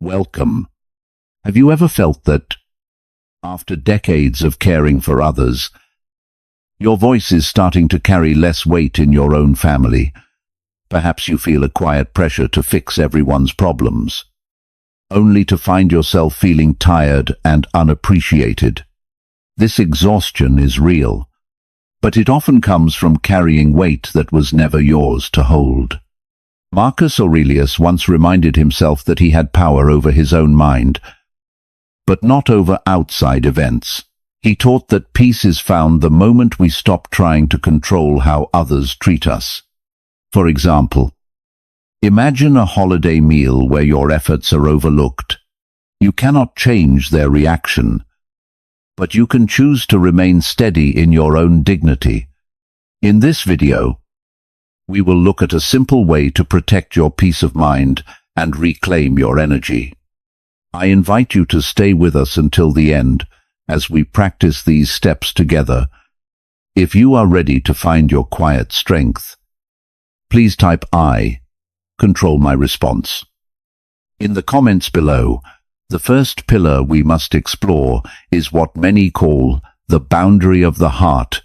Welcome. Have you ever felt that, after decades of caring for others, your voice is starting to carry less weight in your own family? Perhaps you feel a quiet pressure to fix everyone's problems, only to find yourself feeling tired and unappreciated. This exhaustion is real, but it often comes from carrying weight that was never yours to hold. Marcus Aurelius once reminded himself that he had power over his own mind, but not over outside events. He taught that peace is found the moment we stop trying to control how others treat us. For example, imagine a holiday meal where your efforts are overlooked. You cannot change their reaction, but you can choose to remain steady in your own dignity. In this video, we will look at a simple way to protect your peace of mind and reclaim your energy. I invite you to stay with us until the end as we practice these steps together. If you are ready to find your quiet strength, please type I, control my response. In the comments below, the first pillar we must explore is what many call the boundary of the heart,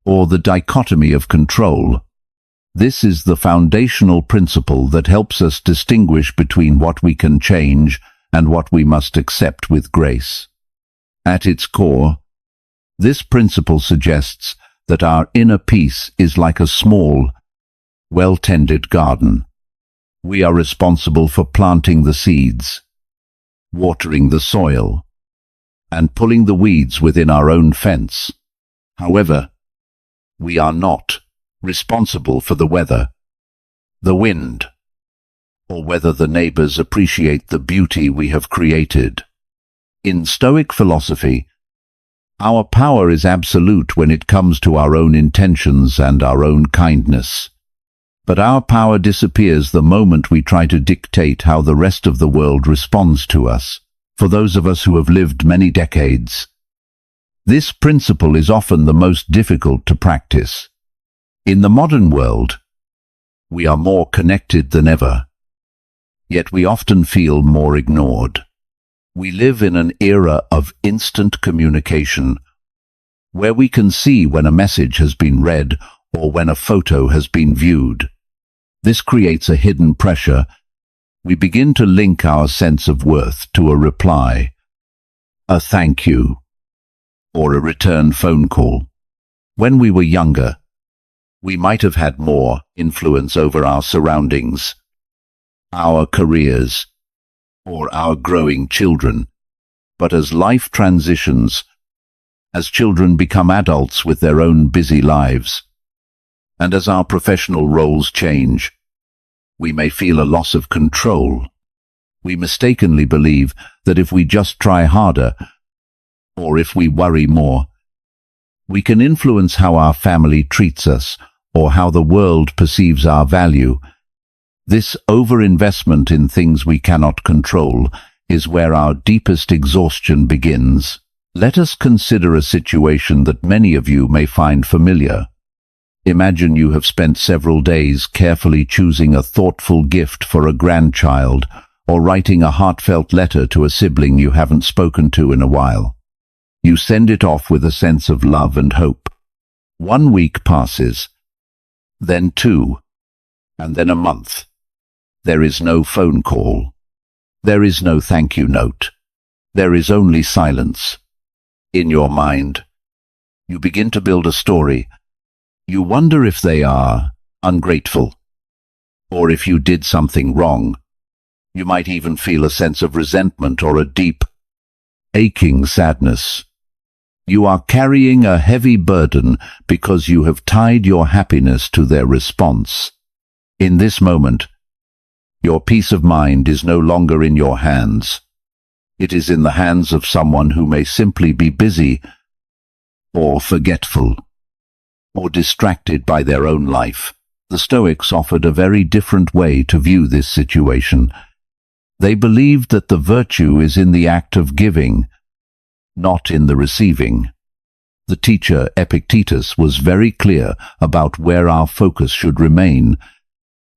or the dichotomy of control. This is the foundational principle that helps us distinguish between what we can change and what we must accept with grace. At its core, this principle suggests that our inner peace is like a small, well-tended garden. We are responsible for planting the seeds, watering the soil, and pulling the weeds within our own fence. However, we are not responsible for the weather, the wind, or whether the neighbors appreciate the beauty we have created. In Stoic philosophy, our power is absolute when it comes to our own intentions and our own kindness. But our power disappears the moment we try to dictate how the rest of the world responds to us. For those of us who have lived many decades, this principle is often the most difficult to practice. In the modern world, we are more connected than ever, yet we often feel more ignored. We live in an era of instant communication, where we can see when a message has been read or when a photo has been viewed. This creates a hidden pressure. We begin to link our sense of worth to a reply, a thank you, or a return phone call. When we were younger, we might have had more influence over our surroundings, our careers, or our growing children. But as life transitions, as children become adults with their own busy lives, and as our professional roles change, we may feel a loss of control. We mistakenly believe that if we just try harder, or if we worry more, we can influence how our family treats us or how the world perceives our value. This overinvestment in things we cannot control is where our deepest exhaustion begins. Let us consider a situation that many of you may find familiar. Imagine you have spent several days carefully choosing a thoughtful gift for a grandchild or writing a heartfelt letter to a sibling you haven't spoken to in a while. You send it off with a sense of love and hope. 1 week passes, then 2, and then a month. There is no phone call. There is no thank you note. There is only silence. In your mind, you begin to build a story. You wonder if they are ungrateful, or if you did something wrong. You might even feel a sense of resentment or a deep, aching sadness. You are carrying a heavy burden because you have tied your happiness to their response. In this moment, your peace of mind is no longer in your hands. It is in the hands of someone who may simply be busy, or forgetful, or distracted by their own life. The Stoics offered a very different way to view this situation. They believed that the virtue is in the act of giving, not in the receiving. The teacher Epictetus was very clear about where our focus should remain.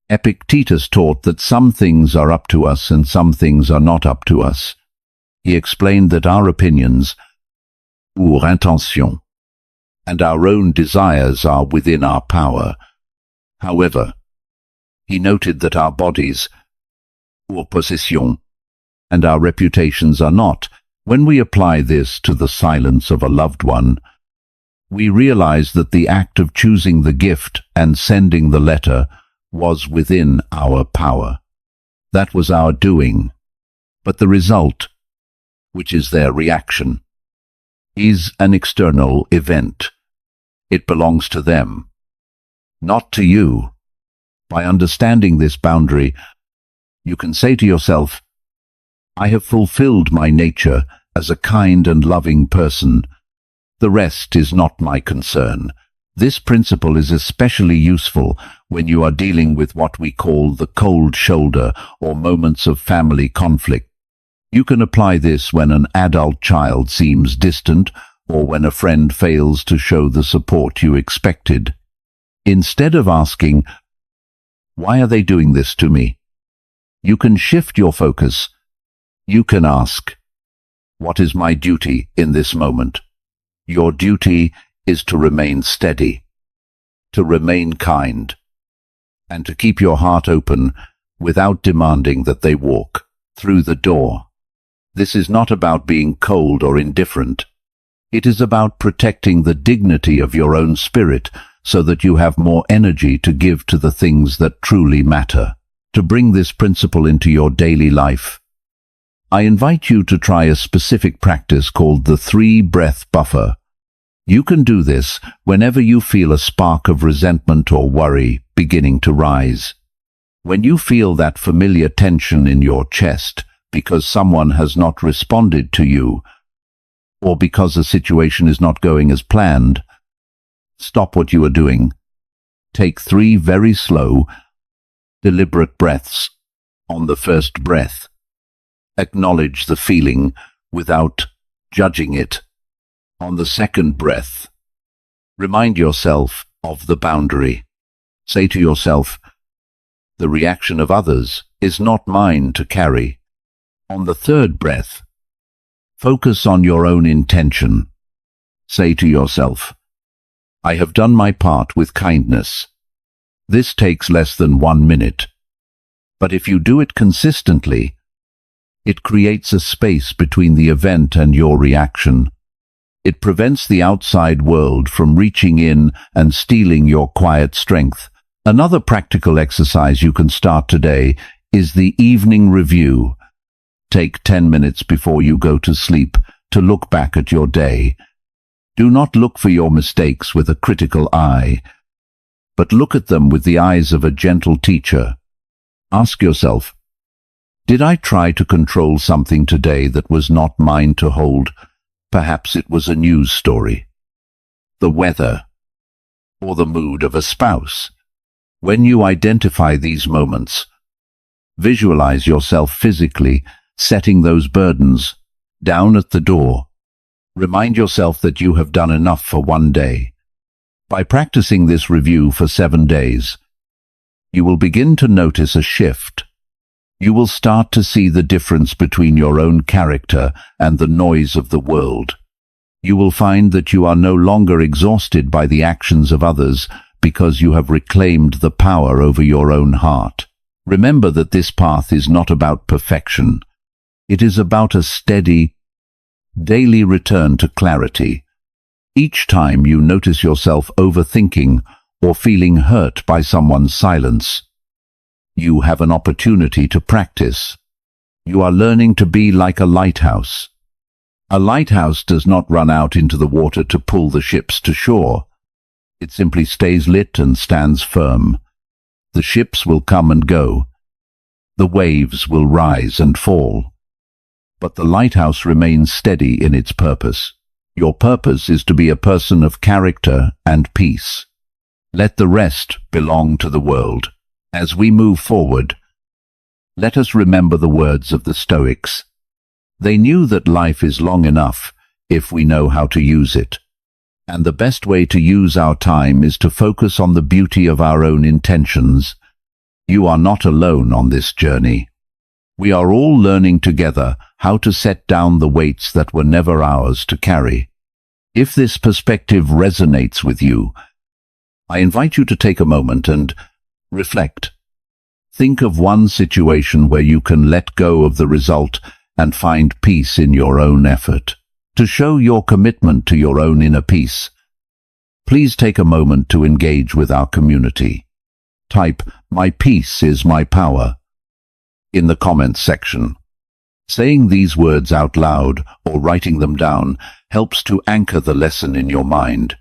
Epictetus taught that some things are up to us and some things are not up to us. He explained that our opinions, ou intentions, and our own desires are within our power. However, he noted that our bodies, or possession, and our reputations are not. When we apply this to the silence of a loved one, we realize that the act of choosing the gift and sending the letter was within our power. That was our doing. But the result, which is their reaction, is an external event. It belongs to them, not to you. By understanding this boundary, you can say to yourself, I have fulfilled my nature as a kind and loving person. The rest is not my concern. This principle is especially useful when you are dealing with what we call the cold shoulder or moments of family conflict. You can apply this when an adult child seems distant or when a friend fails to show the support you expected. Instead of asking, why are they doing this to me? You can shift your focus. You can ask, what is my duty in this moment? Your duty is to remain steady, to remain kind, and to keep your heart open without demanding that they walk through the door. This is not about being cold or indifferent. It is about protecting the dignity of your own spirit so that you have more energy to give to the things that truly matter. To bring this principle into your daily life, I invite you to try a specific practice called the 3-breath buffer. You can do this whenever you feel a spark of resentment or worry beginning to rise. When you feel that familiar tension in your chest because someone has not responded to you, or because a situation is not going as planned, stop what you are doing. Take 3 very slow, deliberate breaths. On the first breath, acknowledge the feeling without judging it. On the second breath, remind yourself of the boundary. Say to yourself, the reaction of others is not mine to carry. On the third breath, focus on your own intention. Say to yourself, I have done my part with kindness. This takes less than 1 minute. But if you do it consistently, it creates a space between the event and your reaction. It prevents the outside world from reaching in and stealing your quiet strength. Another practical exercise you can start today is the evening review. Take 10 minutes before you go to sleep to look back at your day. Do not look for your mistakes with a critical eye, but look at them with the eyes of a gentle teacher. Ask yourself, did I try to control something today that was not mine to hold? Perhaps it was a news story, the weather, or the mood of a spouse. When you identify these moments, visualize yourself physically setting those burdens down at the door. Remind yourself that you have done enough for one day. By practicing this review for 7 days, you will begin to notice a shift. You will start to see the difference between your own character and the noise of the world. You will find that you are no longer exhausted by the actions of others because you have reclaimed the power over your own heart. Remember that this path is not about perfection. It is about a steady, daily return to clarity. Each time you notice yourself overthinking or feeling hurt by someone's silence, you have an opportunity to practice. You are learning to be like a lighthouse. A lighthouse does not run out into the water to pull the ships to shore. It simply stays lit and stands firm. The ships will come and go. The waves will rise and fall. But the lighthouse remains steady in its purpose. Your purpose is to be a person of character and peace. Let the rest belong to the world. As we move forward, let us remember the words of the Stoics. They knew that life is long enough if we know how to use it. And the best way to use our time is to focus on the beauty of our own intentions. You are not alone on this journey. We are all learning together how to set down the weights that were never ours to carry. If this perspective resonates with you, I invite you to take a moment and reflect. Think of one situation where you can let go of the result and find peace in your own effort. To show your commitment to your own inner peace, please take a moment to engage with our community. Type, "My peace is my power," in the comments section. Saying these words out loud or writing them down helps to anchor the lesson in your mind.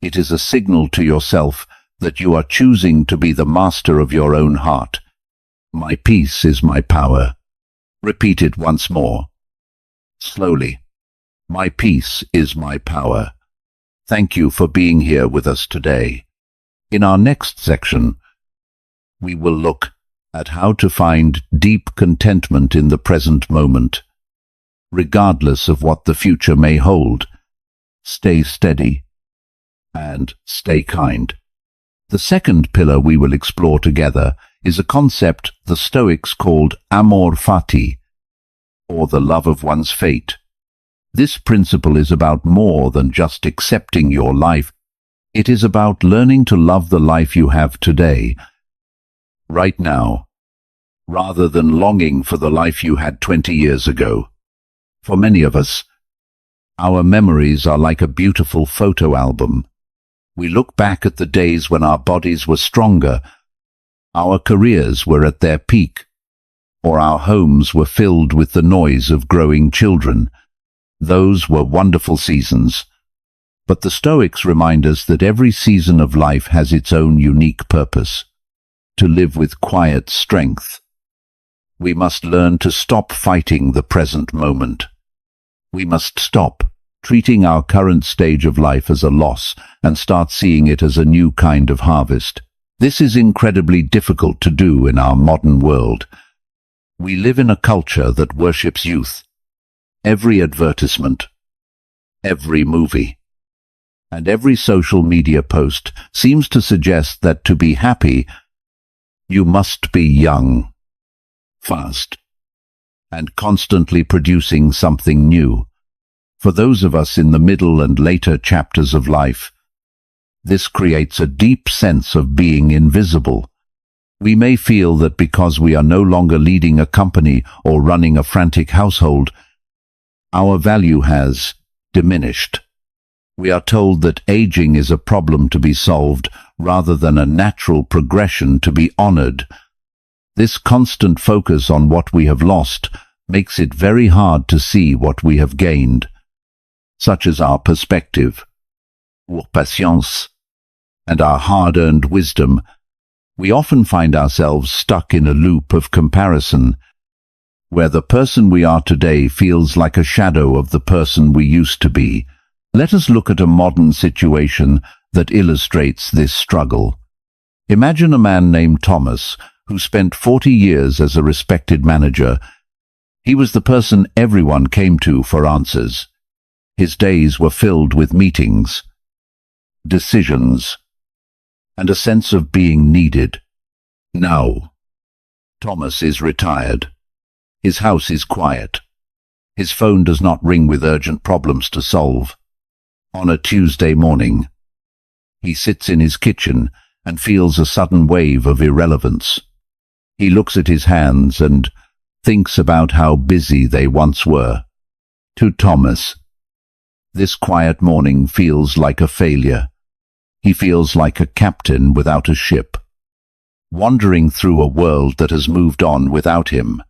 It is a signal to yourself that you are choosing to be the master of your own heart. My peace is my power. Repeat it once more. Slowly. My peace is my power. Thank you for being here with us today. In our next section, we will look at how to find deep contentment in the present moment, regardless of what the future may hold. Stay steady and stay kind. The second pillar we will explore together is a concept the Stoics called amor fati, or the love of one's fate. This principle is about more than just accepting your life. It is about learning to love the life you have today, right now, rather than longing for the life you had 20 years ago. For many of us, our memories are like a beautiful photo album. We look back at the days when our bodies were stronger, our careers were at their peak, or our homes were filled with the noise of growing children. Those were wonderful seasons. But the Stoics remind us that every season of life has its own unique purpose: to live with quiet strength. We must learn to stop fighting the present moment. We must stop treating our current stage of life as a loss and start seeing it as a new kind of harvest. This is incredibly difficult to do in our modern world. We live in a culture that worships youth. Every advertisement, every movie, and every social media post seems to suggest that to be happy, you must be young, fast, and constantly producing something new. For those of us in the middle and later chapters of life, this creates a deep sense of being invisible. We may feel that because we are no longer leading a company or running a frantic household, our value has diminished. We are told that aging is a problem to be solved rather than a natural progression to be honored. This constant focus on what we have lost makes it very hard to see what we have gained, such as our perspective, our patience, and our hard-earned wisdom. We often find ourselves stuck in a loop of comparison, where the person we are today feels like a shadow of the person we used to be. Let us look at a modern situation that illustrates this struggle. Imagine a man named Thomas who spent 40 years as a respected manager. He was the person everyone came to for answers. His days were filled with meetings, decisions, and a sense of being needed. Now, Thomas is retired. His house is quiet. His phone does not ring with urgent problems to solve. On a Tuesday morning, he sits in his kitchen and feels a sudden wave of irrelevance. He looks at his hands and thinks about how busy they once were. To Thomas, this quiet morning feels like a failure. He feels like a captain without a ship, wandering through a world that has moved on without him.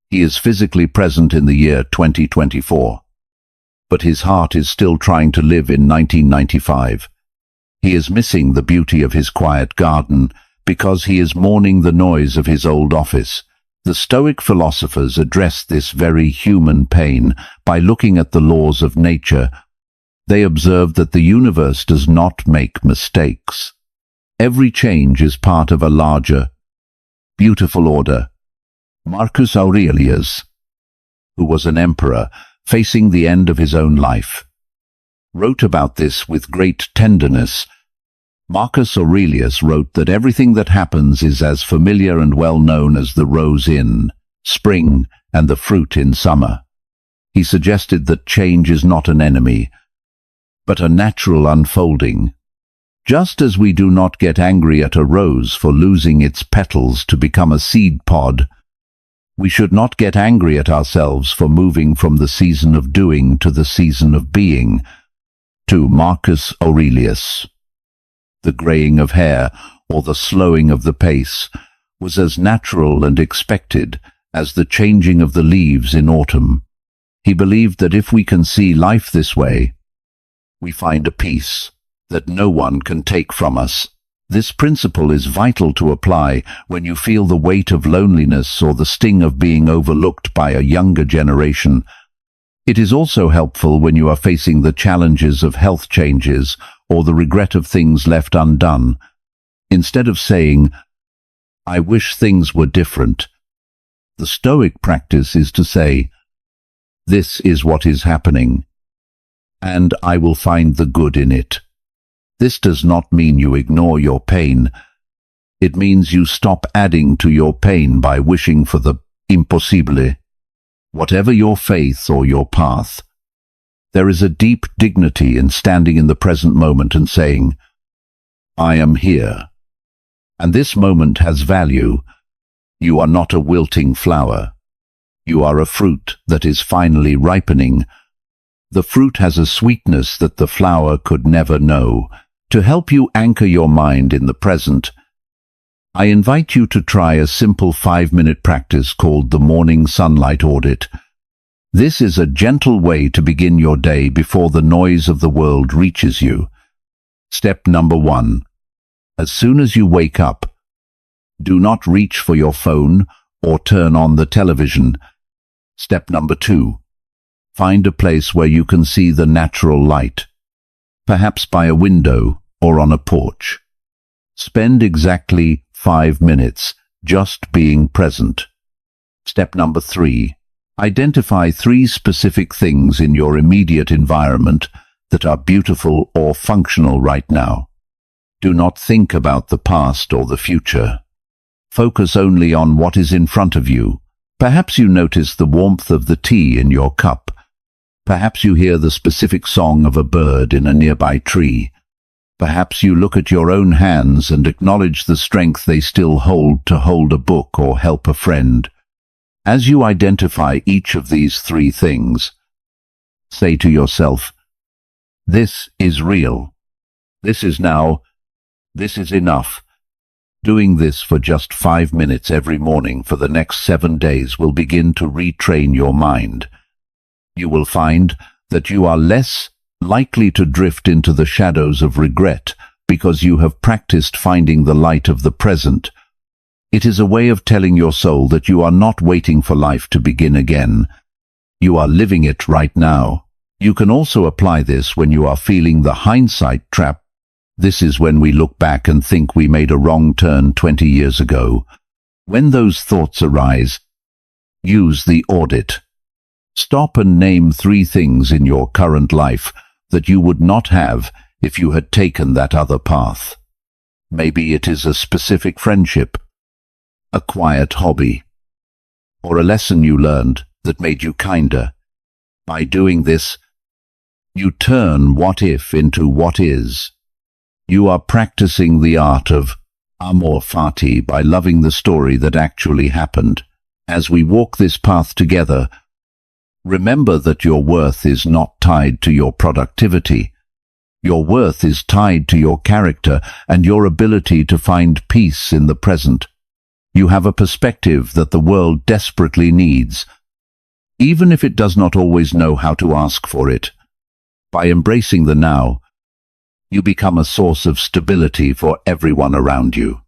He is physically present in the year 2024, but his heart is still trying to live in 1995. He is missing the beauty of his quiet garden because he is mourning the noise of his old office. The Stoic philosophers address this very human pain by looking at the laws of nature. They observe that the universe does not make mistakes. Every change is part of a larger, beautiful order. Marcus Aurelius, who was an emperor facing the end of his own life, wrote about this with great tenderness. Marcus Aurelius wrote that everything that happens is as familiar and well known as the rose in spring and the fruit in summer. He suggested that change is not an enemy, but a natural unfolding. Just as we do not get angry at a rose for losing its petals to become a seed pod, we should not get angry at ourselves for moving from the season of doing to the season of being. To Marcus Aurelius, the graying of hair or the slowing of the pace was as natural and expected as the changing of the leaves in autumn. He believed that if we can see life this way, we find a peace that no one can take from us. This principle is vital to apply when you feel the weight of loneliness or the sting of being overlooked by a younger generation. It is also helpful when you are facing the challenges of health changes or the regret of things left undone. Instead of saying, "I wish things were different," the Stoic practice is to say, "This is what is happening, and I will find the good in it." This does not mean you ignore your pain. It means you stop adding to your pain by wishing for the impossibile. Whatever your faith or your path, there is a deep dignity in standing in the present moment and saying, "I am here, and this moment has value. You are not a wilting flower. You are a fruit that is finally ripening. The fruit has a sweetness that the flower could never know." To help you anchor your mind in the present, I invite you to try a simple 5-minute practice called the morning sunlight audit. This is a gentle way to begin your day before the noise of the world reaches you. Step number 1. As soon as you wake up, do not reach for your phone or turn on the television. Step number 2. Find a place where you can see the natural light, perhaps by a window or on a porch. Spend exactly 5 minutes just being present. Step number 3. Identify 3 specific things in your immediate environment that are beautiful or functional right now. Do not think about the past or the future. Focus only on what is in front of you. Perhaps you notice the warmth of the tea in your cup. Perhaps you hear the specific song of a bird in a nearby tree. Perhaps you look at your own hands and acknowledge the strength they still hold to hold a book or help a friend. As you identify each of these 3 things, say to yourself, "This is real. This is now. This is enough." Doing this for just 5 minutes every morning for the next 7 days will begin to retrain your mind. You will find that you are less likely to drift into the shadows of regret because you have practiced finding the light of the present. It is a way of telling your soul that you are not waiting for life to begin again. You are living it right now. You can also apply this when you are feeling the hindsight trap. This is when we look back and think we made a wrong turn 20 years ago. When those thoughts arise, use the audit. Stop and name 3 things in your current life that you would not have if you had taken that other path. Maybe it is a specific friendship, a quiet hobby, or a lesson you learned that made you kinder. By doing this, you turn what if into what is. You are practicing the art of amor fati by loving the story that actually happened. As we walk this path together, remember that your worth is not tied to your productivity. Your worth is tied to your character and your ability to find peace in the present. You have a perspective that the world desperately needs, even if it does not always know how to ask for it. By embracing the now, you become a source of stability for everyone around you.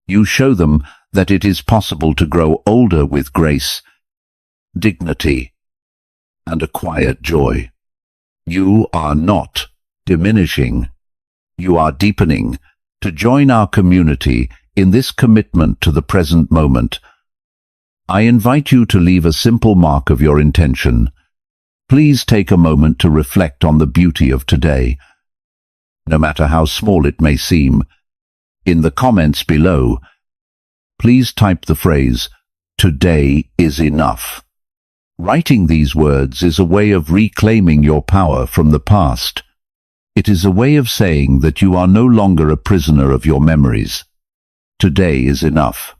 You show them that it is possible to grow older with grace, dignity, and a quiet joy. You are not diminishing. You are deepening. To join our community in this commitment to the present moment, I invite you to leave a simple mark of your intention. Please take a moment to reflect on the beauty of today. no matter how small it may seem. In the comments below, please type the phrase, "Today is enough." Writing these words is a way of reclaiming your power from the past. It is a way of saying that you are no longer a prisoner of your memories. Today is enough.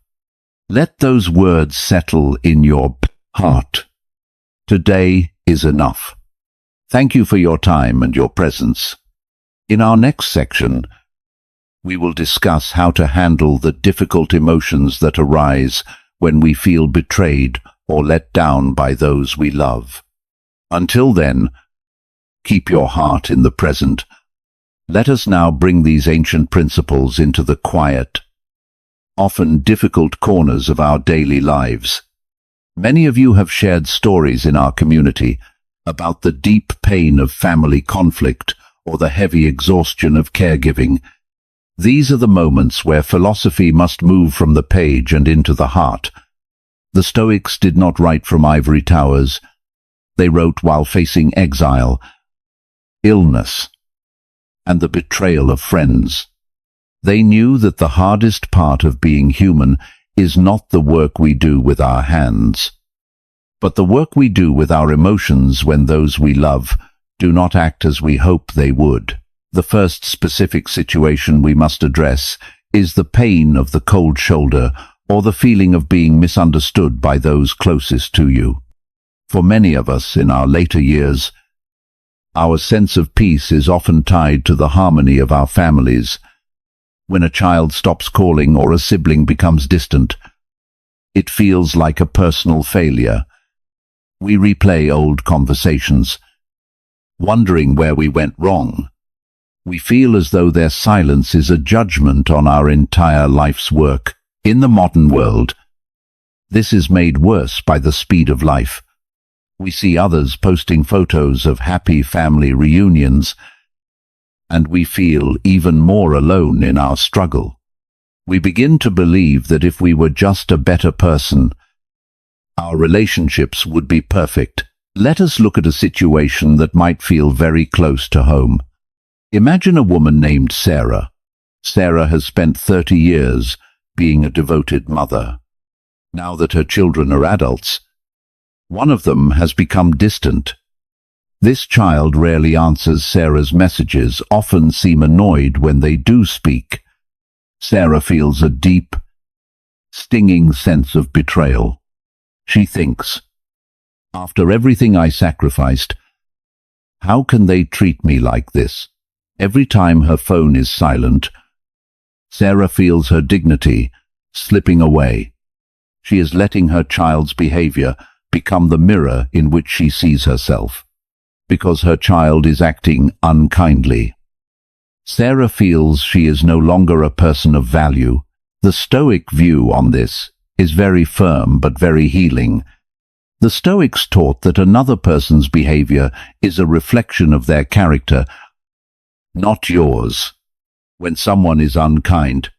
Let those words settle in your heart. Today is enough. Thank you for your time and your presence. In our next section, we will discuss how to handle the difficult emotions that arise when we feel betrayed or let down by those we love. Until then, keep your heart in the present. Let us now bring these ancient principles into the quiet, often difficult corners of our daily lives. Many of you have shared stories in our community about the deep pain of family conflict or the heavy exhaustion of caregiving. These are the moments where philosophy must move from the page and into the heart. The Stoics did not write from ivory towers. They wrote while facing exile, illness, and the betrayal of friends. They knew that the hardest part of being human is not the work we do with our hands, but the work we do with our emotions when those we love do not act as we hope they would. The first specific situation we must address is the pain of the cold shoulder or the feeling of being misunderstood by those closest to you. For many of us in our later years, our sense of peace is often tied to the harmony of our families. When a child stops calling or a sibling becomes distant, it feels like a personal failure. We replay old conversations, wondering where we went wrong. We feel as though their silence is a judgment on our entire life's work. In the modern world, this is made worse by the speed of life. We see others posting photos of happy family reunions, and we feel even more alone in our struggle. We begin to believe that if we were just a better person, our relationships would be perfect. Let us look at a situation that might feel very close to home. Imagine a woman named Sarah. Sarah has spent 30 years being a devoted mother. Now that her children are adults, one of them has become distant. This child rarely answers Sarah's messages, often seem annoyed when they do speak. Sarah feels a deep, stinging sense of betrayal. She thinks, after everything I sacrificed, how can they treat me like this? Every time her phone is silent, Sarah feels her dignity slipping away. She is letting her child's behavior become the mirror in which she sees herself, because her child is acting unkindly. Sarah feels she is no longer a person of value. The Stoic view on this is very firm but very healing. The Stoics taught that another person's behavior is a reflection of their character, not yours. When someone is unkind,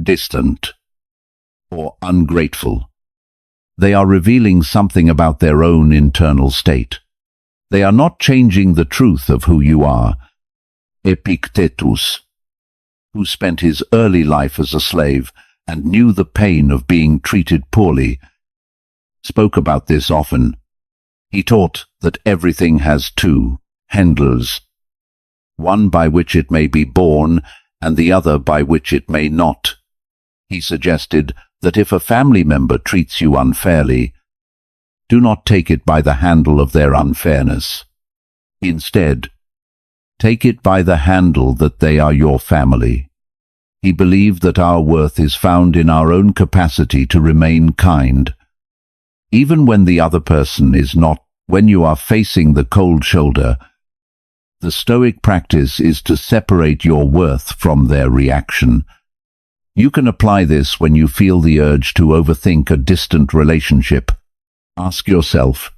distant, or ungrateful, they are revealing something about their own internal state. They are not changing the truth of who you are. Epictetus, who spent his early life as a slave and knew the pain of being treated poorly, spoke about this often. He taught that everything has two handles, one by which it may be borne and the other by which it may not. He suggested that if a family member treats you unfairly, do not take it by the handle of their unfairness. Instead, take it by the handle that they are your family. He believed that our worth is found in our own capacity to remain kind, even when the other person is not. When you are facing the cold shoulder, the Stoic practice is to separate your worth from their reaction. You can apply this when you feel the urge to overthink a distant relationship. Ask yourself,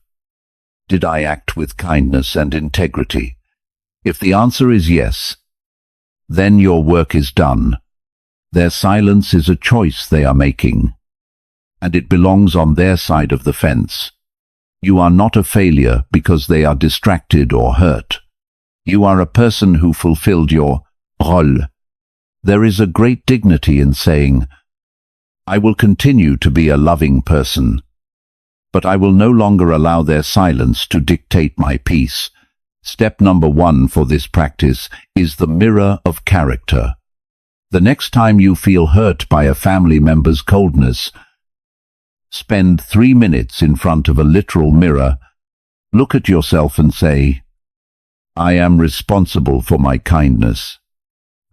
did I act with kindness and integrity? If the answer is yes, then your work is done. Their silence is a choice they are making, and it belongs on their side of the fence. You are not a failure because they are distracted or hurt. You are a person who fulfilled your rôle. There is a great dignity in saying, I will continue to be a loving person, but I will no longer allow their silence to dictate my peace. Step number 1 for this practice is the mirror of character. The next time you feel hurt by a family member's coldness, spend 3 minutes in front of a literal mirror. Look at yourself and say, I am responsible for my kindness.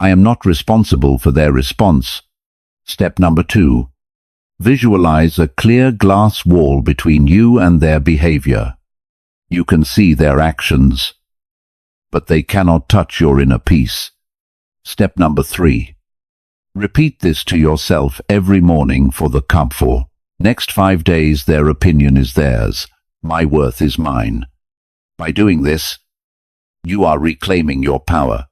I am not responsible for their response. Step number 2. Visualize a clear glass wall between you and their behavior. You can see their actions, but they cannot touch your inner peace. Step number 3. Repeat this to yourself every morning for the comfort. Next 5 days their opinion is theirs. My worth is mine. By doing this, you are reclaiming your power.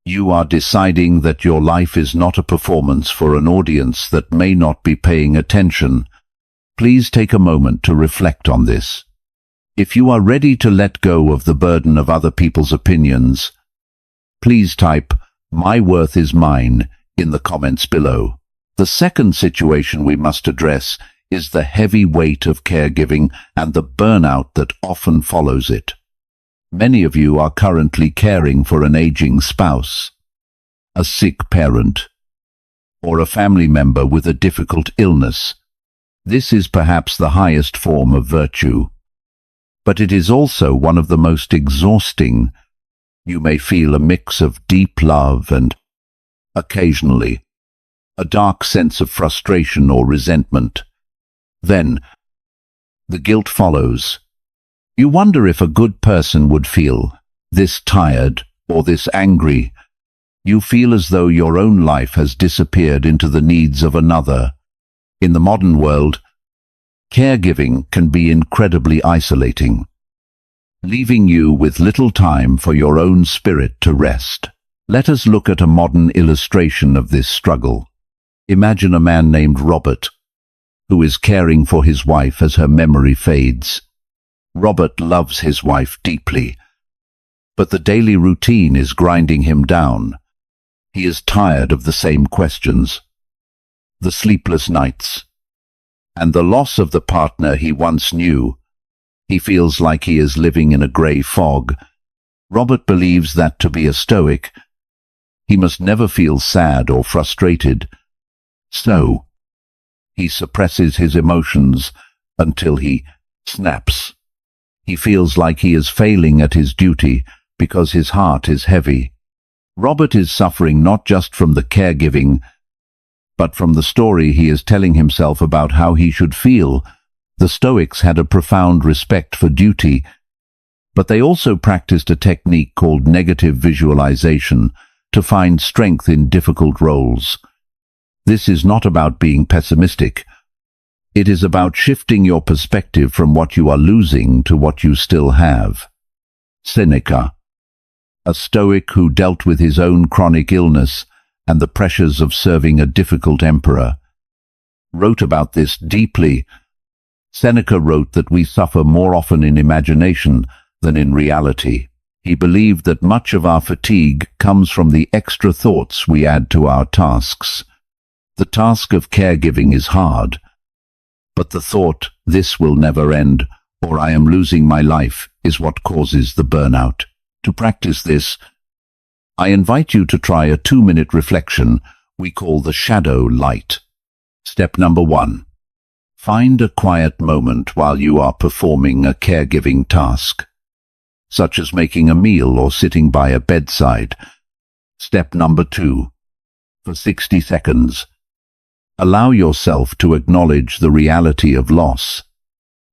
You are deciding that your life is not a performance for an audience that may not be paying attention. Please take a moment to reflect on this. If you are ready to let go of the burden of other people's opinions, please type, "My worth is mine," in the comments below. The second situation we must address is the heavy weight of caregiving and the burnout that often follows it. Many of you are currently caring for an aging spouse, a sick parent, or a family member with a difficult illness. This is perhaps the highest form of virtue, but it is also one of the most exhausting. You may feel a mix of deep love and, occasionally, a dark sense of frustration or resentment. Then, the guilt follows. You wonder if a good person would feel this tired or this angry. You feel as though your own life has disappeared into the needs of another. In the modern world, caregiving can be incredibly isolating, leaving you with little time for your own spirit to rest. Let us look at a modern illustration of this struggle. Imagine a man named Robert, who is caring for his wife as her memory fades. Robert loves his wife deeply, but the daily routine is grinding him down. He is tired of the same questions, the sleepless nights, and the loss of the partner he once knew. He feels like he is living in a grey fog. Robert believes that to be a Stoic, he must never feel sad or frustrated. So, he suppresses his emotions until he snaps. He feels like he is failing at his duty because his heart is heavy. Robert is suffering not just from the caregiving, but from the story he is telling himself about how he should feel. The Stoics had a profound respect for duty, but they also practiced a technique called negative visualization to find strength in difficult roles. This is not about being pessimistic. It is about shifting your perspective from what you are losing to what you still have. Seneca, a Stoic who dealt with his own chronic illness and the pressures of serving a difficult emperor, wrote about this deeply. Seneca wrote that we suffer more often in imagination than in reality. He believed that much of our fatigue comes from the extra thoughts we add to our tasks. The task of caregiving is hard, but the thought, "This will never end," or "I am losing my life," is what causes the burnout. To practice this, I invite you to try a 2-minute reflection we call the shadow light. Step number 1. Find a quiet moment while you are performing a caregiving task, such as making a meal or sitting by a bedside. Step number 2. For 60 seconds, allow yourself to acknowledge the reality of loss.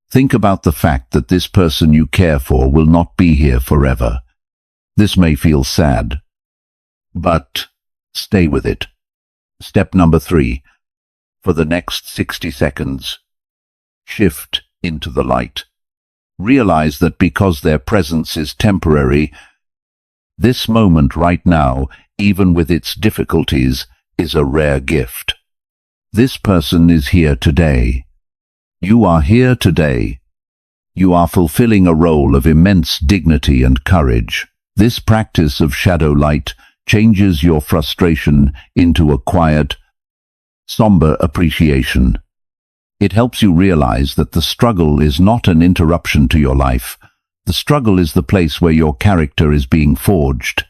Think about the fact that this person you care for will not be here forever. This may feel sad, but stay with it. Step number 3. For the next 60 seconds, shift into the light. Realize that because their presence is temporary, this moment right now, even with its difficulties, is a rare gift. This person is here today. You are here today. You are fulfilling a role of immense dignity and courage. This practice of shadow light changes your frustration into a quiet, somber appreciation. It helps you realize that the struggle is not an interruption to your life. The struggle is the place where your character is being forged.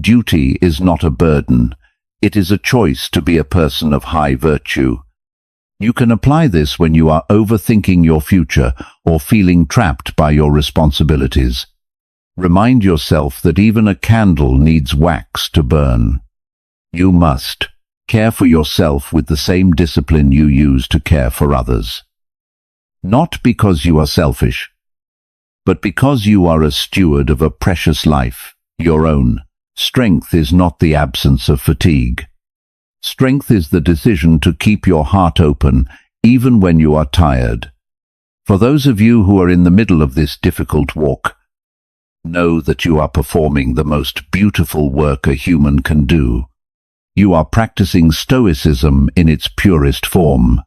Duty is not a burden. It is a choice to be a person of high virtue. You can apply this when you are overthinking your future or feeling trapped by your responsibilities. Remind yourself that even a candle needs wax to burn. You must care for yourself with the same discipline you use to care for others. Not because you are selfish, but because you are a steward of a precious life, your own. Strength is not the absence of fatigue. Strength is the decision to keep your heart open, even when you are tired. For those of you who are in the middle of this difficult walk, know that you are performing the most beautiful work a human can do. You are practicing Stoicism in its purest form.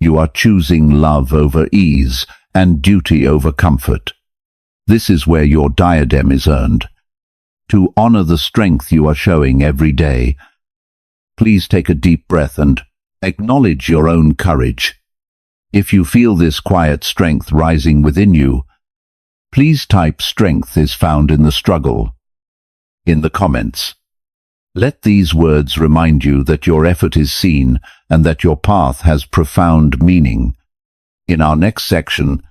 You are choosing love over ease and duty over comfort. This is where your diadem is earned. To honor the strength you are showing every day, please take a deep breath and acknowledge your own courage. If you feel this quiet strength rising within you, please type "strength is found in the struggle" in the comments. Let these words remind you that your effort is seen and that your path has profound meaning. In our next section,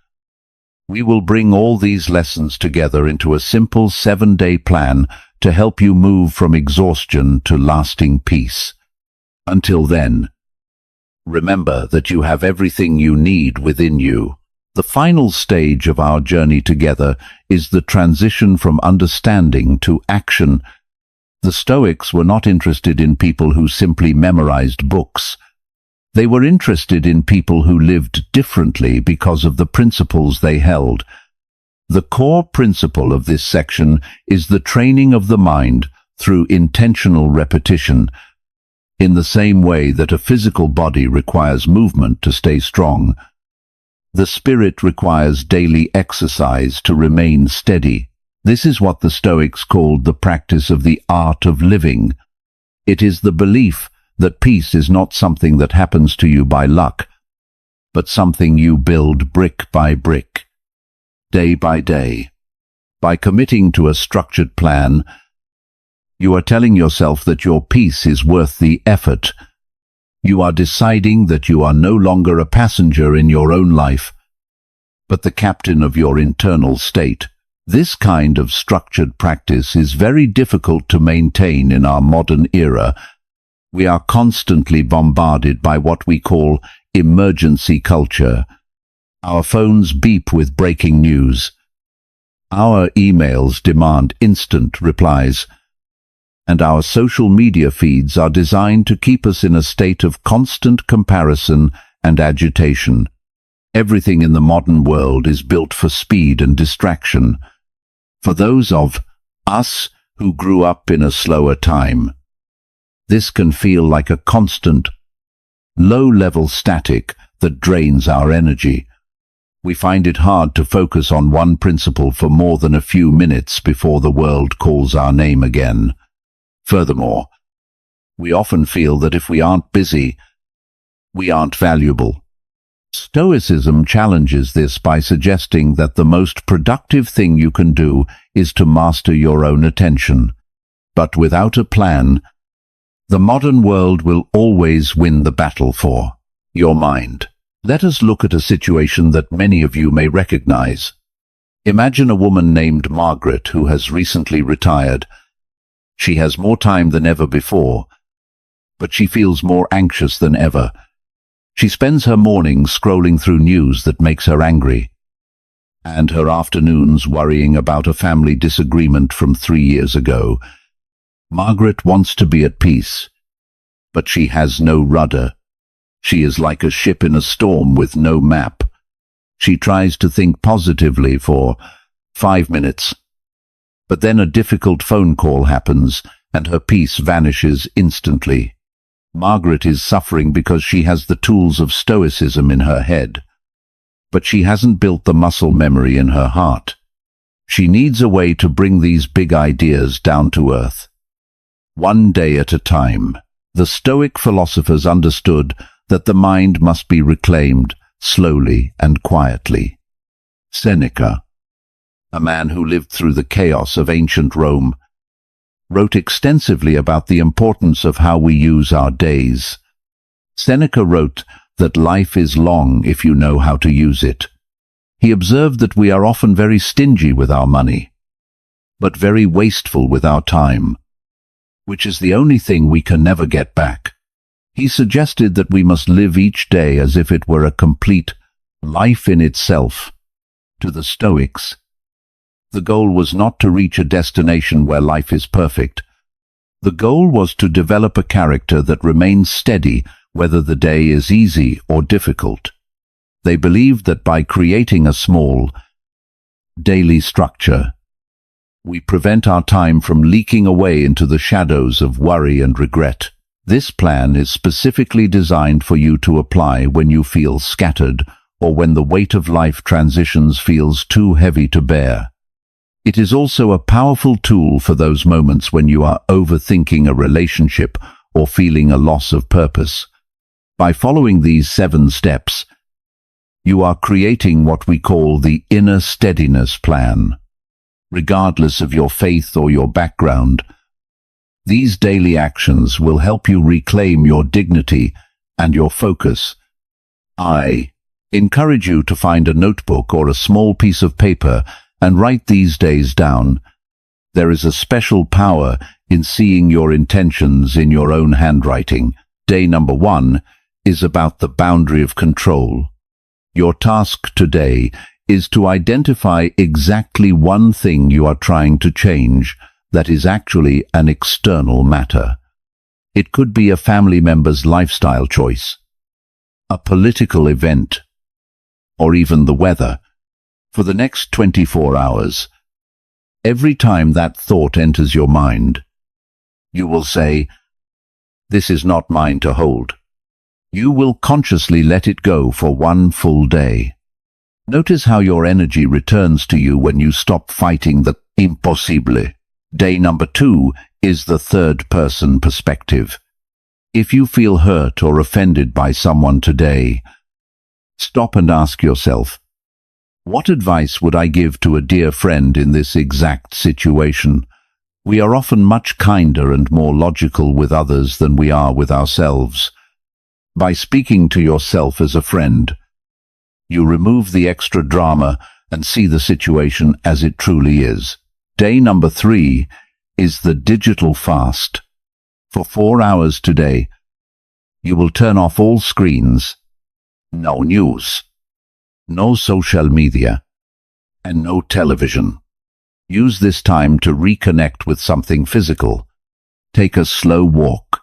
we will bring all these lessons together into a simple 7-day plan to help you move from exhaustion to lasting peace. Until then, remember that you have everything you need within you. The final stage of our journey together is the transition from understanding to action. The Stoics were not interested in people who simply memorized books. They were interested in people who lived differently because of the principles they held. The core principle of this section is the training of the mind through intentional repetition. In the same way that a physical body requires movement to stay strong, the spirit requires daily exercise to remain steady. This is what the Stoics called the practice of the art of living. It is the belief that peace is not something that happens to you by luck, but something you build brick by brick, day by day. By committing to a structured plan, you are telling yourself that your peace is worth the effort. You are deciding that you are no longer a passenger in your own life, but the captain of your internal state. This kind of structured practice is very difficult to maintain in our modern era. We are constantly bombarded by what we call emergency culture. Our phones beep with breaking news. Our emails demand instant replies. And our social media feeds are designed to keep us in a state of constant comparison and agitation. Everything in the modern world is built for speed and distraction. For those of us who grew up in a slower time, this can feel like a constant, low-level static that drains our energy. We find it hard to focus on one principle for more than a few minutes before the world calls our name again. Furthermore, we often feel that if we aren't busy, we aren't valuable. Stoicism challenges this by suggesting that the most productive thing you can do is to master your own attention. But without a plan, the modern world will always win the battle for your mind. Let us look at a situation that many of you may recognize. Imagine a woman named Margaret who has recently retired. She has more time than ever before, but she feels more anxious than ever. She spends her mornings scrolling through news that makes her angry, and her afternoons worrying about a family disagreement from 3 years ago. Margaret wants to be at peace, but she has no rudder. She is like a ship in a storm with no map. She tries to think positively for 5 minutes, but then a difficult phone call happens and her peace vanishes instantly. Margaret is suffering because she has the tools of Stoicism in her head, but she hasn't built the muscle memory in her heart. She needs a way to bring these big ideas down to earth. One day at a time. The Stoic philosophers understood that the mind must be reclaimed slowly and quietly. Seneca, a man who lived through the chaos of ancient Rome, wrote extensively about the importance of how we use our days. Seneca wrote that life is long if you know how to use it. He observed that we are often very stingy with our money, but very wasteful with our time, which is the only thing we can never get back. He suggested that we must live each day as if it were a complete life in itself. To the Stoics, the goal was not to reach a destination where life is perfect. The goal was to develop a character that remains steady whether the day is easy or difficult. They believed that by creating a small, daily structure, we prevent our time from leaking away into the shadows of worry and regret. This plan is specifically designed for you to apply when you feel scattered or when the weight of life transitions feels too heavy to bear. It is also a powerful tool for those moments when you are overthinking a relationship or feeling a loss of purpose. By following these 7 steps, you are creating what we call the inner steadiness plan. Regardless of your faith or your background, these daily actions will help you reclaim your dignity and your focus. I encourage you to find a notebook or a small piece of paper and write these days down. There is a special power in seeing your intentions in your own handwriting. Day number 1 is about the boundary of control. Your task today is to identify exactly one thing you are trying to change that is actually an external matter. It could be a family member's lifestyle choice, a political event, or even the weather. For the next 24 hours, every time that thought enters your mind, you will say, "This is not mine to hold." You will consciously let it go for one full day. Notice how your energy returns to you when you stop fighting the impossible. Day number 2 is the third-person perspective. If you feel hurt or offended by someone today, stop and ask yourself, what advice would I give to a dear friend in this exact situation? We are often much kinder and more logical with others than we are with ourselves. By speaking to yourself as a friend, you remove the extra drama and see the situation as it truly is. Day number 3 is the digital fast. For 4 hours today, you will turn off all screens, no news, no social media, and no television. Use this time to reconnect with something physical. Take a slow walk,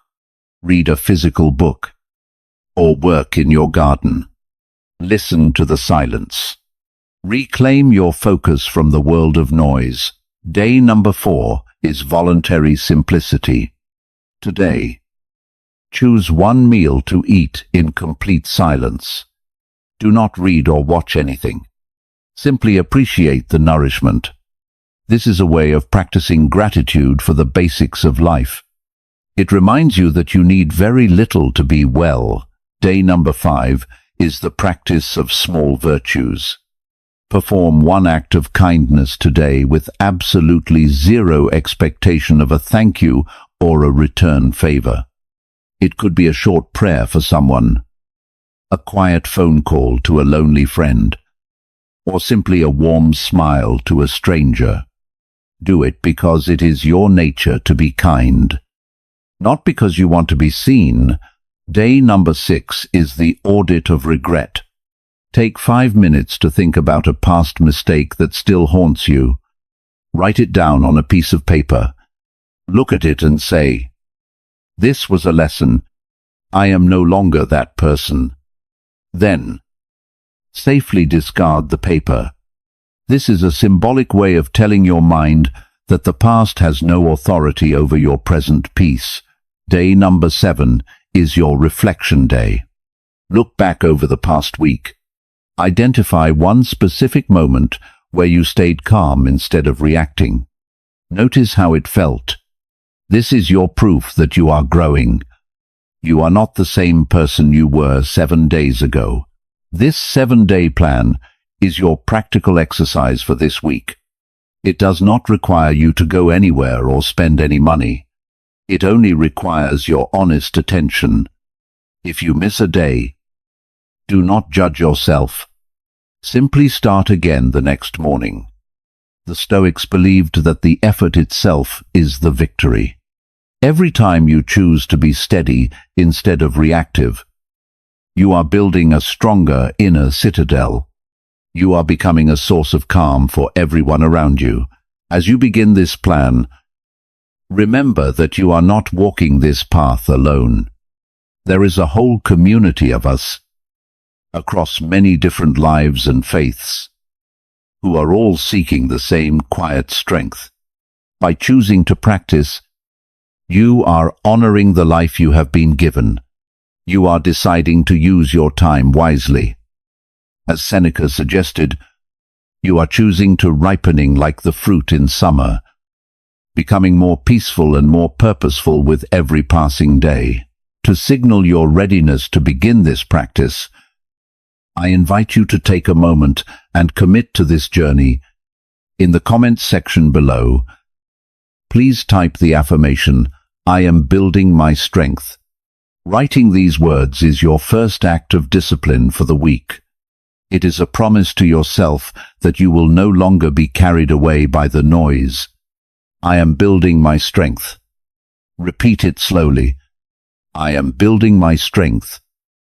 read a physical book, or work in your garden. Listen to the silence. Reclaim your focus from the world of noise. Day number 4 is voluntary simplicity. Today, choose one meal to eat in complete silence. Do not read or watch anything. Simply appreciate the nourishment. This is a way of practicing gratitude for the basics of life. It reminds you that you need very little to be well. Day number 5 is the practice of small virtues. Perform one act of kindness today with absolutely zero expectation of a thank you or a return favor. It could be a short prayer for someone, a quiet phone call to a lonely friend, or simply a warm smile to a stranger. Do it because it is your nature to be kind, not because you want to be seen. Day number 6 is the audit of regret. Take 5 minutes to think about a past mistake that still haunts you. Write it down on a piece of paper. Look at it and say, "This was a lesson. I am no longer that person." Then, safely discard the paper. This is a symbolic way of telling your mind that the past has no authority over your present peace. Day number 7 is your reflection day. Look back over the past week. Identify one specific moment where you stayed calm instead of reacting. Notice how it felt. This is your proof that you are growing. You are not the same person you were 7 days ago. This 7-day plan is your practical exercise for this week. It does not require you to go anywhere or spend any money. It only requires your honest attention. If you miss a day, do not judge yourself. Simply start again the next morning. The Stoics believed that the effort itself is the victory. Every time you choose to be steady instead of reactive, you are building a stronger inner citadel. You are becoming a source of calm for everyone around you. As you begin this plan, remember that you are not walking this path alone. There is a whole community of us, across many different lives and faiths, who are all seeking the same quiet strength. By choosing to practice, you are honoring the life you have been given. You are deciding to use your time wisely. As Seneca suggested, you are choosing to ripening like the fruit in summer, becoming more peaceful and more purposeful with every passing day. To signal your readiness to begin this practice, I invite you to take a moment and commit to this journey. In the comments section below, please type the affirmation, "I am building my strength." Writing these words is your first act of discipline for the week. It is a promise to yourself that you will no longer be carried away by the noise. I am building my strength. Repeat it slowly. I am building my strength.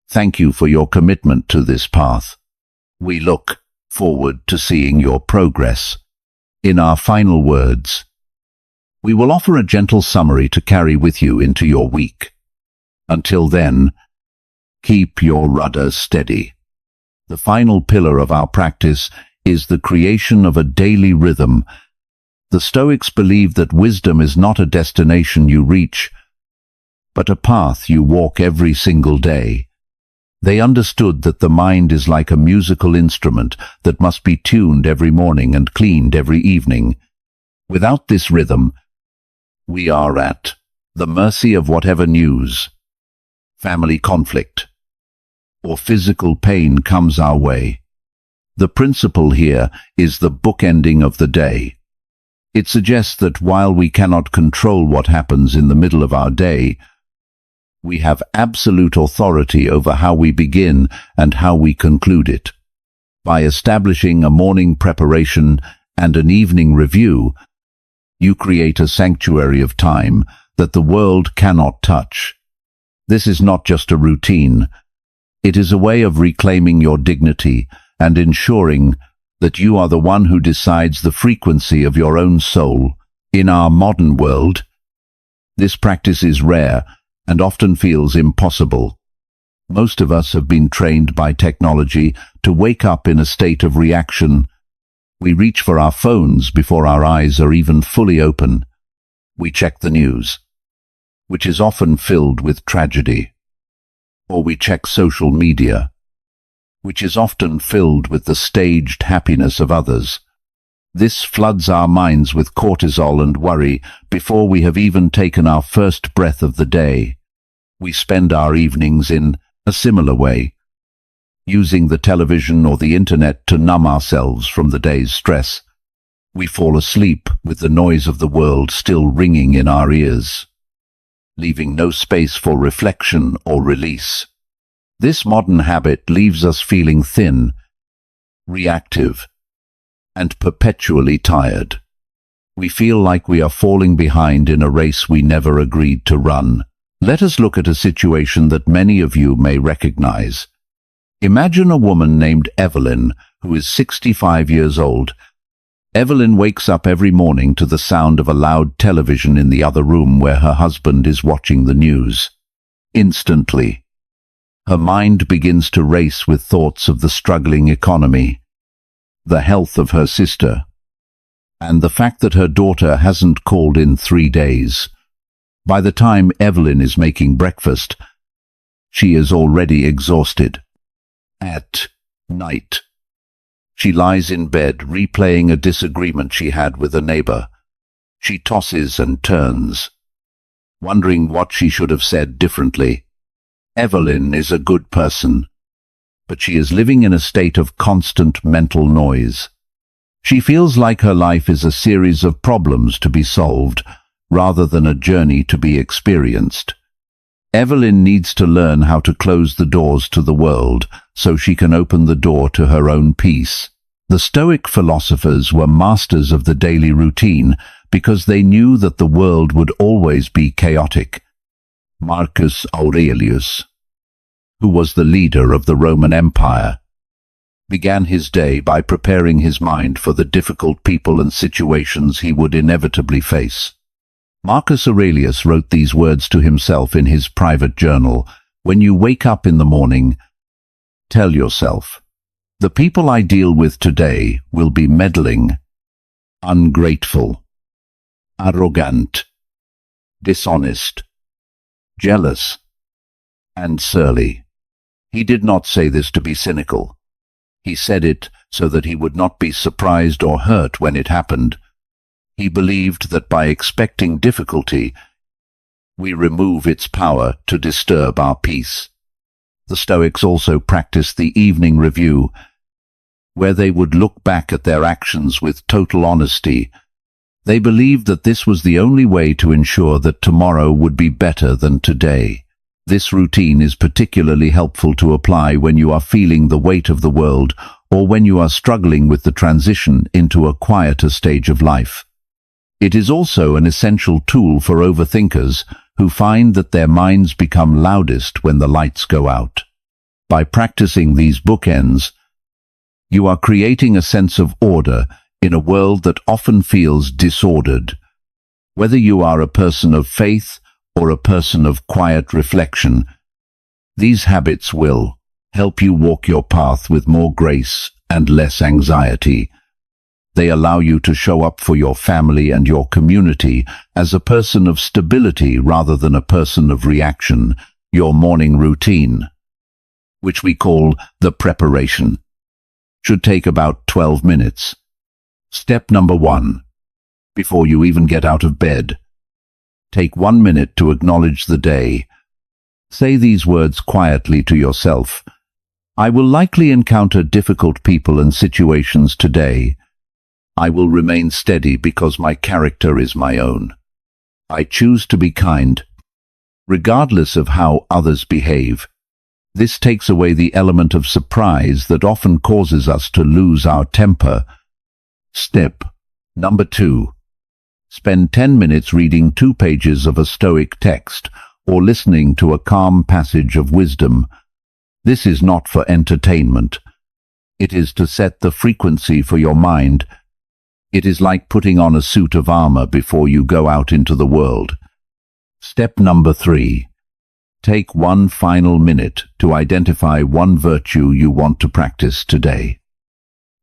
Thank you for your commitment to this path. We look forward to seeing your progress. In our final words, we will offer a gentle summary to carry with you into your week. Until then, keep your rudder steady. The final pillar of our practice is the creation of a daily rhythm. The Stoics believe that wisdom is not a destination you reach, but a path you walk every single day. They understood that the mind is like a musical instrument that must be tuned every morning and cleaned every evening. Without this rhythm, we are at the mercy of whatever news, family conflict, or physical pain comes our way. The principle here is the bookending of the day. It suggests that while we cannot control what happens in the middle of our day, we have absolute authority over how we begin and how we conclude it. By establishing a morning preparation and an evening review, you create a sanctuary of time that the world cannot touch. This is not just a routine. It is a way of reclaiming your dignity and ensuring that you are the one who decides the frequency of your own soul. In our modern world, this practice is rare and often feels impossible. Most of us have been trained by technology to wake up in a state of reaction. We reach for our phones before our eyes are even fully open. We check the news, which is often filled with tragedy. Or we check social media, which is often filled with the staged happiness of others. This floods our minds with cortisol and worry before we have even taken our first breath of the day. We spend our evenings in a similar way, using the television or the internet to numb ourselves from the day's stress. We fall asleep with the noise of the world still ringing in our ears, leaving no space for reflection or release. This modern habit leaves us feeling thin, reactive, and perpetually tired. We feel like we are falling behind in a race we never agreed to run. Let us look at a situation that many of you may recognize. Imagine a woman named Evelyn, who is 65 years old. Evelyn wakes up every morning to the sound of a loud television in the other room where her husband is watching the news. Instantly, her mind begins to race with thoughts of the struggling economy, the health of her sister, and the fact that her daughter hasn't called in 3 days. By the time Evelyn is making breakfast, she is already exhausted. At night, She lies in bed, replaying a disagreement she had with a neighbor. She tosses and turns, wondering what she should have said differently. Evelyn is a good person, but she is living in a state of constant mental noise. She feels like her life is a series of problems to be solved, rather than a journey to be experienced. Evelyn needs to learn how to close the doors to the world so she can open the door to her own peace. The Stoic philosophers were masters of the daily routine because they knew that the world would always be chaotic. Marcus Aurelius, who was the leader of the Roman Empire, began his day by preparing his mind for the difficult people and situations he would inevitably face. Marcus Aurelius wrote these words to himself in his private journal. When you wake up in the morning, tell yourself, the people I deal with today will be meddling, ungrateful, arrogant, dishonest, jealous, and surly. He did not say this to be cynical. He said it so that he would not be surprised or hurt when it happened. He believed that by expecting difficulty, we remove its power to disturb our peace. The Stoics also practiced the evening review, where they would look back at their actions with total honesty. They believed that this was the only way to ensure that tomorrow would be better than today. This routine is particularly helpful to apply when you are feeling the weight of the world or when you are struggling with the transition into a quieter stage of life. It is also an essential tool for overthinkers who find that their minds become loudest when the lights go out. By practicing these bookends, you are creating a sense of order in a world that often feels disordered. Whether you are a person of faith or a person of quiet reflection, these habits will help you walk your path with more grace and less anxiety. They allow you to show up for your family and your community as a person of stability rather than a person of reaction. Your morning routine, which we call the preparation, should take about 12 minutes. Step number 1. Before you even get out of bed, take 1 minute to acknowledge the day. Say these words quietly to yourself. I will likely encounter difficult people and situations today. I will remain steady because my character is my own. I choose to be kind, regardless of how others behave. This takes away the element of surprise that often causes us to lose our temper. Step number 2. Spend 10 minutes reading 2 pages of a Stoic text or listening to a calm passage of wisdom. This is not for entertainment. It is to set the frequency for your mind. It is like putting on a suit of armor before you go out into the world. Step number 3. Take 1 final minute to identify 1 virtue you want to practice today,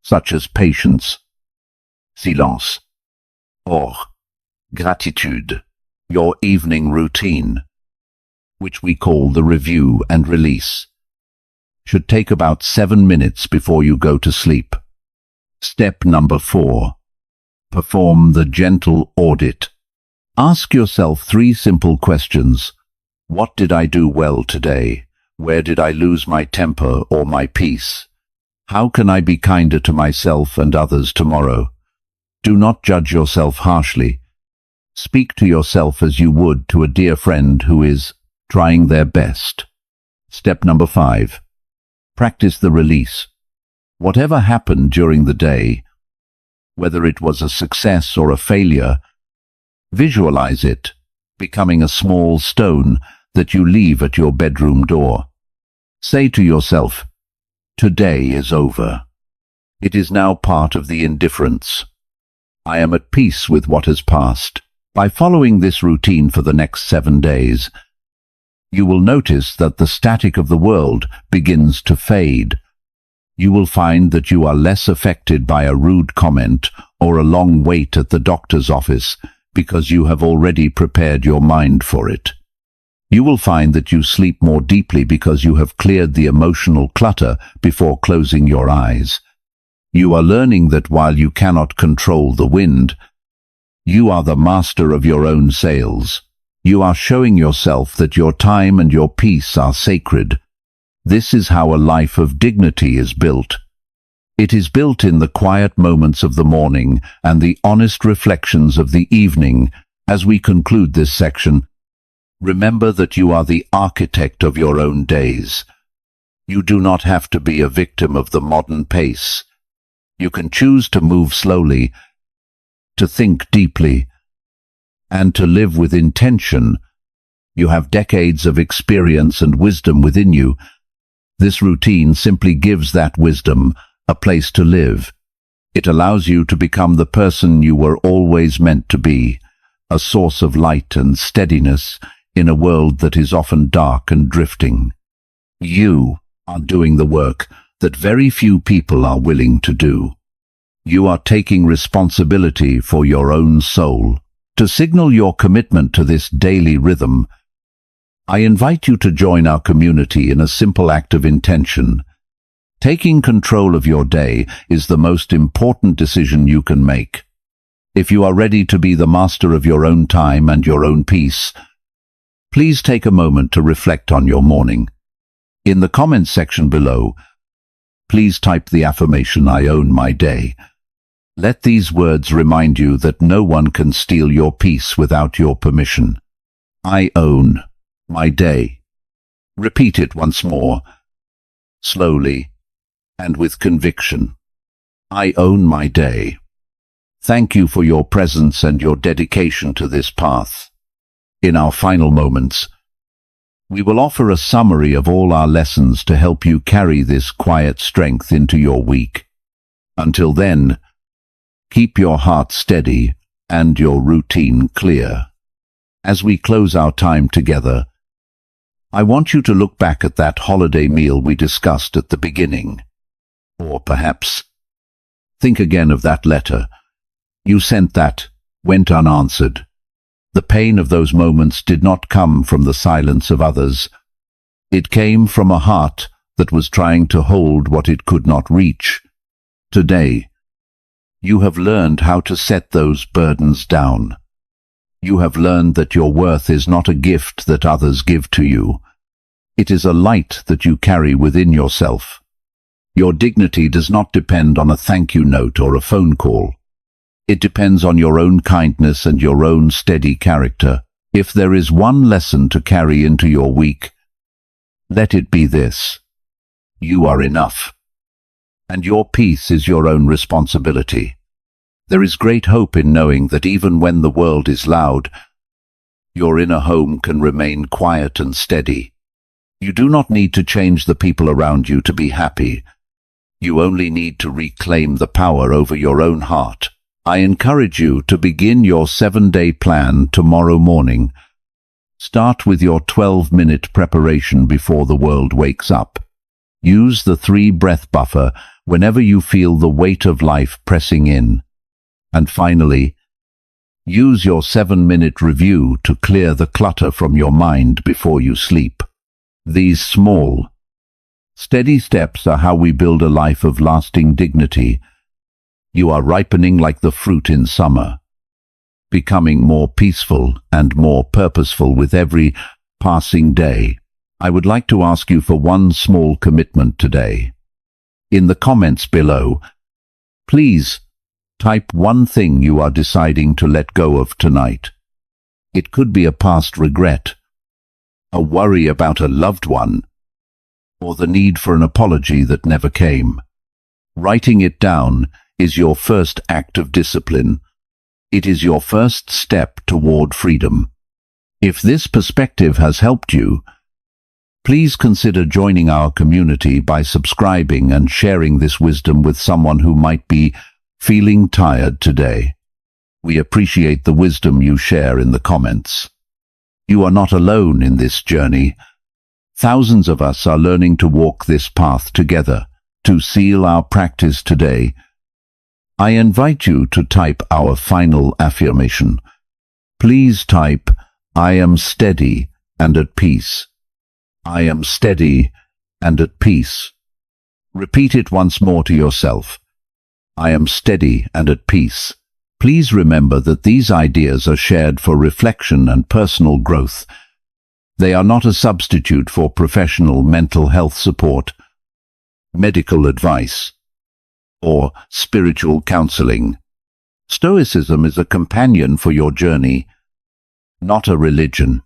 such as patience, silence, or gratitude. Your evening routine, which we call the review and release, should take about 7 minutes before you go to sleep. Step number 4. Perform the gentle audit. Ask yourself 3 simple questions. What did I do well today? Where did I lose my temper or my peace? How can I be kinder to myself and others tomorrow? Do not judge yourself harshly. Speak to yourself as you would to a dear friend who is trying their best. Step number 5. Practice the release. Whatever happened during the day, whether it was a success or a failure, visualize it, becoming a small stone that you leave at your bedroom door. Say to yourself, today is over. It is now part of the indifference. I am at peace with what has passed. By following this routine for the next 7 days, you will notice that the static of the world begins to fade. You will find that you are less affected by a rude comment or a long wait at the doctor's office because you have already prepared your mind for it. You will find that you sleep more deeply because you have cleared the emotional clutter before closing your eyes. You are learning that while you cannot control the wind, you are the master of your own sails. You are showing yourself that your time and your peace are sacred. This is how a life of dignity is built. It is built in the quiet moments of the morning and the honest reflections of the evening. As we conclude this section, remember that you are the architect of your own days. You do not have to be a victim of the modern pace. You can choose to move slowly, to think deeply, and to live with intention. You have decades of experience and wisdom within you. This routine simply gives that wisdom a place to live. It allows you to become the person you were always meant to be, a source of light and steadiness in a world that is often dark and drifting. You are doing the work that very few people are willing to do. You are taking responsibility for your own soul. To signal your commitment to this daily rhythm, I invite you to join our community in a simple act of intention. Taking control of your day is the most important decision you can make. If you are ready to be the master of your own time and your own peace, please take a moment to reflect on your morning. In the comments section below, please type the affirmation, "I own my day." Let these words remind you that no one can steal your peace without your permission. I own my day. Repeat it once more, slowly and with conviction. I own my day. Thank you for your presence and your dedication to this path. In our final moments, we will offer a summary of all our lessons to help you carry this quiet strength into your week. Until then, keep your heart steady and your routine clear. As we close our time together, I want you to look back at that holiday meal we discussed at the beginning. Or perhaps think again of that letter you sent that went unanswered. The pain of those moments did not come from the silence of others. It came from a heart that was trying to hold what it could not reach. Today, you have learned how to set those burdens down. You have learned that your worth is not a gift that others give to you. It is a light that you carry within yourself. Your dignity does not depend on a thank you note or a phone call. It depends on your own kindness and your own steady character. If there is one lesson to carry into your week, let it be this: you are enough, and your peace is your own responsibility. There is great hope in knowing that even when the world is loud, your inner home can remain quiet and steady. You do not need to change the people around you to be happy. You only need to reclaim the power over your own heart. I encourage you to begin your 7-day plan tomorrow morning. Start with your 12-minute preparation before the world wakes up. Use the 3-breath buffer whenever you feel the weight of life pressing in. And finally, use your 7-minute review to clear the clutter from your mind before you sleep. These small, steady steps are how we build a life of lasting dignity. You are ripening like the fruit in summer, becoming more peaceful and more purposeful with every passing day. I would like to ask you for one small commitment today. In the comments below, please type one thing you are deciding to let go of tonight. It could be a past regret, a worry about a loved one, or the need for an apology that never came. Writing it down is your first act of discipline. It is your first step toward freedom. If this perspective has helped you, please consider joining our community by subscribing and sharing this wisdom with someone who might be feeling tired today. We appreciate the wisdom you share in the comments. You are not alone in this journey. Thousands of us are learning to walk this path together. To seal our practice today, I invite you to type our final affirmation. Please type, "I am steady and at peace." I am steady and at peace. Repeat it once more to yourself. I am steady and at peace. Please remember that these ideas are shared for reflection and personal growth. They are not a substitute for professional mental health support, medical advice, or spiritual counseling. Stoicism is a companion for your journey, not a religion.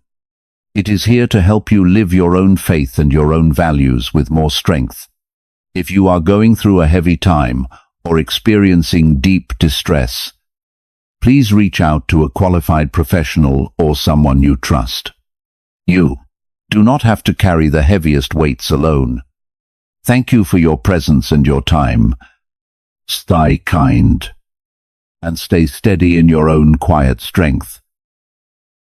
It is here to help you live your own faith and your own values with more strength. If you are going through a heavy time or experiencing deep distress, please reach out to a qualified professional or someone you trust. You do not have to carry the heaviest weights alone. Thank you for your presence and your time. Stay kind and stay steady in your own quiet strength.